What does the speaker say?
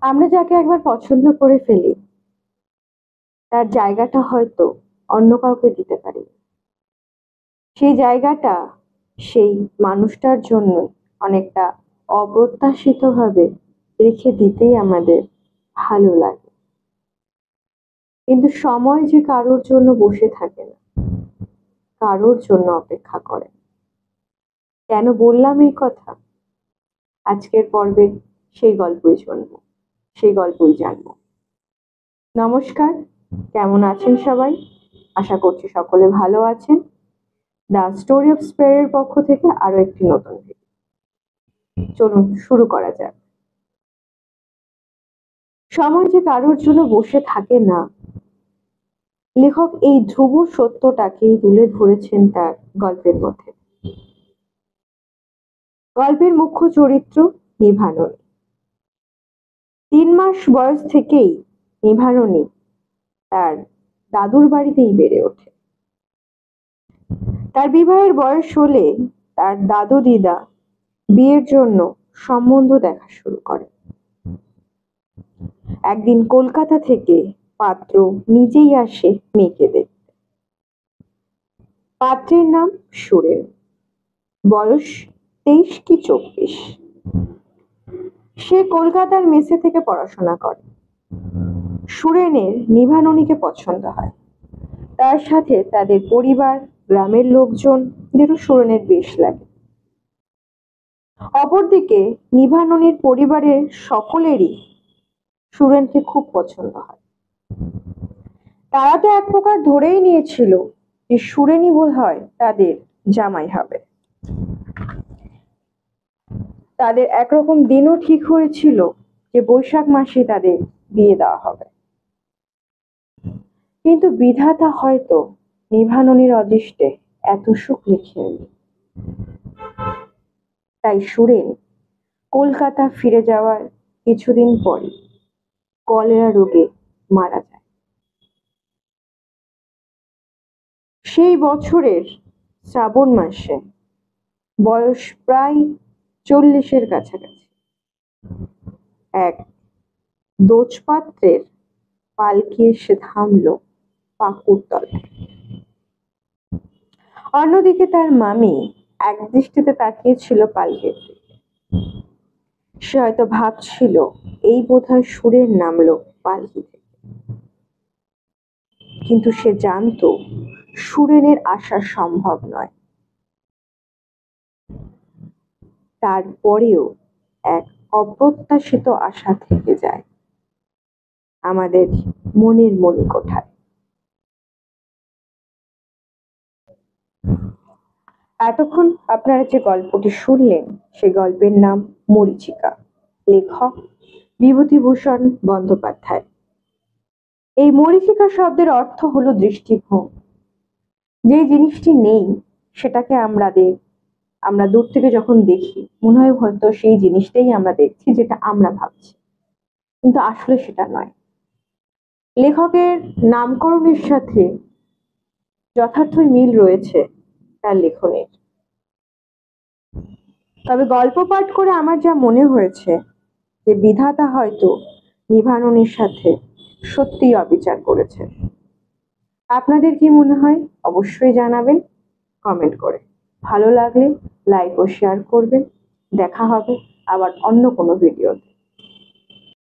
আমরা যাকে একবার পছন্দ করে ফেলি তার জায়গাটা হয়তো অন্য কাউকে দিতে পারি। সেই জায়গাটা সেই মানুষটার জন্য অনেকটা অপ্রত্যাশিতভাবে রেখে দিতেই আমাদের ভালো লাগে। কিন্তু সময় যে কারোর জন্য বসে থাকে না, কারোর জন্য অপেক্ষা করে। কেন বললাম এই কথা? আজকের পর্বে সেই গল্পই শুনবো, সেই গল্পই জানবো। নমস্কার, কেমন আছেন সবাই? আশা করছি সকলে ভালো আছেন। দ্য স্টোরি অফ স্পেয়ারের পক্ষ থেকে আরো একটি নতুন ভিডিও। চলুন শুরু করা যাক। সময় যে কারোর জন্য বসে থাকে না, লেখক এই ধ্রুব সত্যটাকেই তুলে ধরেছেন তার গল্পের মধ্যে। গল্পের মুখ্য চরিত্র নিভাননী। 3 মাস বয়স থেকেই নিভাননী তার দাদুর বাড়িতেই বেড়ে ওঠে। তার বিবাহের বয়স হলে তার দাদু দিদা বিয়ের জন্য সম্বন্ধ দেখা শুরু করে। একদিন কলকাতা থেকে পাত্র নিজেই আসে মেয়েকে দেখতে। পাত্রের নাম সুরেন, বয়স 23 কি 24। সে কলকাতার মেসে থেকে পড়াশোনা করে। সুরেনের নিভাননীকে পছন্দ হয়। তার সাথে তাদের পরিবার, গ্রামের লোকজনদেরও সুরেনের বেশ লাগে। অপরদিকে নিভাননীর পরিবারের সকলেরই সুরেনকে খুব পছন্দ হয়। তারা তো এক প্রকার ধরেই নিয়েছিল যে সুরেনই বোধহয় তাদের জামাই হবে। তাদের একরকম দিনও ঠিক হয়েছিল যে বৈশাখ মাসে তাদের বিয়ে দেওয়া হবে। কিন্তু বিধাতা হয়তো নিভাননীর অদৃষ্টে এত সুখ লিখেননি। তাই সুরেন কলকাতা ফিরে যাওয়ার কিছুদিন পরে কলেরা রোগে মারা যায়। সেই বছরের শ্রাবণ মাসে, বয়স প্রায় 40-এর কাছাকাছি, এক দোজপাত্রের পালকি এসে থামল পাকুড়তলায়। অন্যদিকে তার মামি একদৃষ্টিতে তাকিয়েছিল পালকির দিকে। সে হয়তো ভাবছিল এই বোধহয় সুরেন নামলো পালকি থেকে। কিন্তু সে জানতো সুরেনের আসা সম্ভব নয়। তারপরেও এক অপ্রত্যাশিত আশা থেকে যায় আমাদের মনের মণিকোঠায়। এতক্ষণ আপনারা যে গল্পটি শুনলেন সে গল্পের নাম মরীচিকা, লেখক বিভূতিভূষণ বন্দ্যোপাধ্যায়। এই মরীচিকা শব্দের অর্থ হলো দৃষ্টিভঙ্গ। যে জিনিসটি নেই সেটাকে আমরা দূর থেকে যখন দেখি মনে হয় হয়তো সেই জিনিসটাই আমরা দেখছি, যেটা আমরা ভাবছি, কিন্তু আসলে সেটা নয়। লেখকের নামকরণের সাথে যথার্থই মিল রয়েছে তার লেখনের। তবে গল্প পাঠ করে আমার যা মনে হয়েছে যে বিধাতা হয়তো নিভাননীর সাথে সত্যিই অবিচার করেছে। আপনাদের কি মনে হয় অবশ্যই জানাবেন কমেন্ট করে। ভালো লাগলে লাইক ও শেয়ার করবেন। দেখা হবে আবার অন্য কোনো ভিডিওতে।